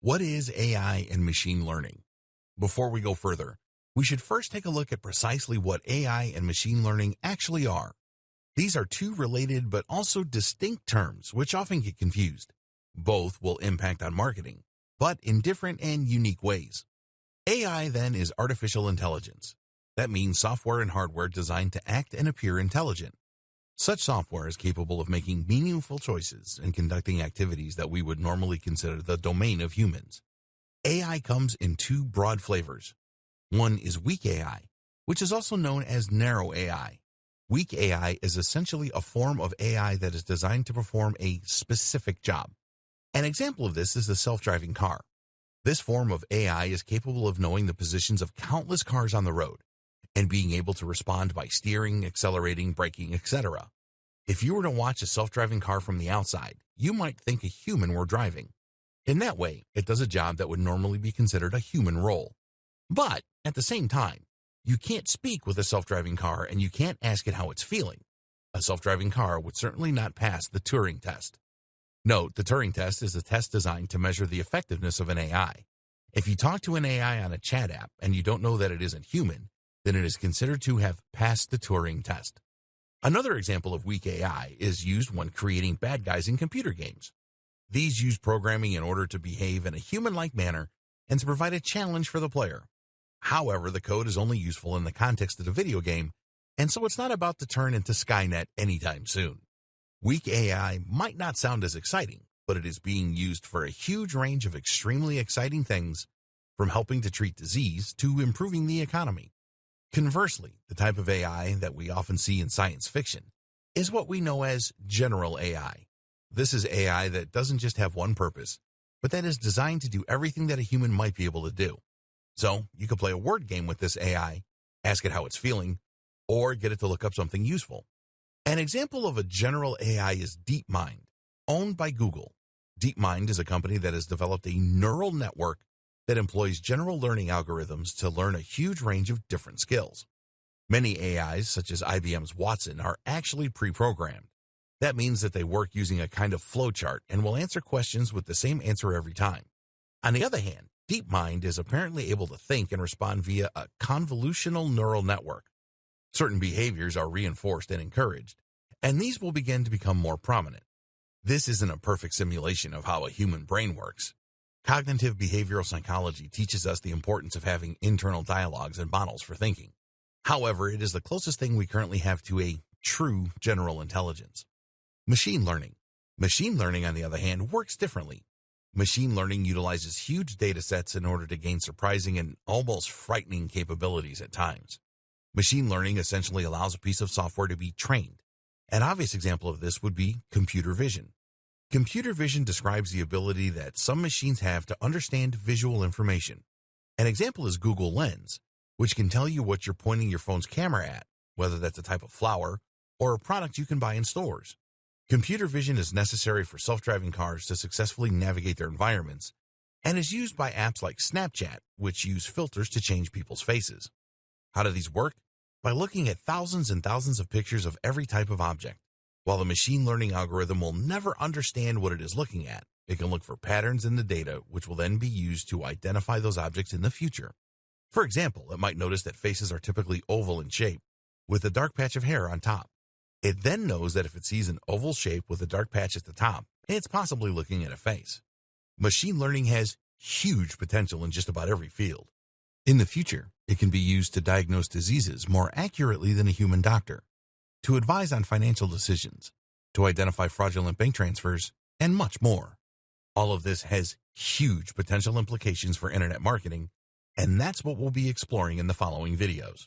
What is AI and machine learning? Before we go further, we should first take a look at precisely what AI and machine learning actually are. These are two related but also distinct terms which often get confused. Both will impact on marketing, but in different and unique ways. AI then is artificial intelligence. That means software and hardware designed to act and appear intelligent. Such software is capable of making meaningful choices and conducting activities that we would normally consider the domain of humans. AI comes in two broad flavors. One is weak AI, which is also known as narrow AI. Weak AI is essentially a form of AI that is designed to perform a specific job. An example of this is the self-driving car. This form of AI is capable of knowing the positions of countless cars on the road and being able to respond by steering, accelerating, braking, etc. If you were to watch a self-driving car from the outside, you might think a human were driving. In that way, it does a job that would normally be considered a human role. But at the same time, you can't speak with a self-driving car and you can't ask it how it's feeling. A self-driving car would certainly not pass the Turing test. Note, the Turing test is a test designed to measure the effectiveness of an AI. If you talk to an AI on a chat app and you don't know that it isn't human, then it is considered to have passed the Turing test. Another example of weak AI is used when creating bad guys in computer games. These use programming in order to behave in a human-like manner and to provide a challenge for the player. However, the code is only useful in the context of the video game, and so it's not about to turn into Skynet anytime soon. Weak AI might not sound as exciting, but it is being used for a huge range of extremely exciting things, from helping to treat disease to improving the economy. Conversely, the type of AI that we often see in science fiction is what we know as general AI. This is AI that doesn't just have one purpose, but that is designed to do everything that a human might be able to do. So you could play a word game with this AI, ask it how it's feeling, or get it to look up something useful. An example of a general AI is DeepMind, owned by Google. DeepMind is a company that has developed a neural network that employs general learning algorithms to learn a huge range of different skills. Many AIs, such as IBM's Watson, are actually pre-programmed. That means that they work using a kind of flowchart and will answer questions with the same answer every time. On the other hand, DeepMind is apparently able to think and respond via a convolutional neural network. Certain behaviors are reinforced and encouraged, and these will begin to become more prominent. This isn't a perfect simulation of how a human brain works. Cognitive behavioral psychology teaches us the importance of having internal dialogues and models for thinking. However, it is the closest thing we currently have to a true general intelligence. Machine learning. Machine learning, on the other hand, works differently. Machine learning utilizes huge data sets in order to gain surprising and almost frightening capabilities at times. Machine learning essentially allows a piece of software to be trained. An obvious example of this would be computer vision. Computer vision describes the ability that some machines have to understand visual information. An example is Google Lens, which can tell you what you're pointing your phone's camera at, whether that's a type of flower or a product you can buy in stores. Computer vision is necessary for self-driving cars to successfully navigate their environments and is used by apps like Snapchat, which use filters to change people's faces. How do these work? By looking at thousands and thousands of pictures of every type of object. While the machine learning algorithm will never understand what it is looking at, it can look for patterns in the data, which will then be used to identify those objects in the future. For example, it might notice that faces are typically oval in shape, with a dark patch of hair on top. It then knows that if it sees an oval shape with a dark patch at the top, it's possibly looking at a face. Machine learning has huge potential in just about every field. In the future, it can be used to diagnose diseases more accurately than a human doctor, to advise on financial decisions, to identify fraudulent bank transfers, and much more. All of this has huge potential implications for internet marketing, and that's what we'll be exploring in the following videos.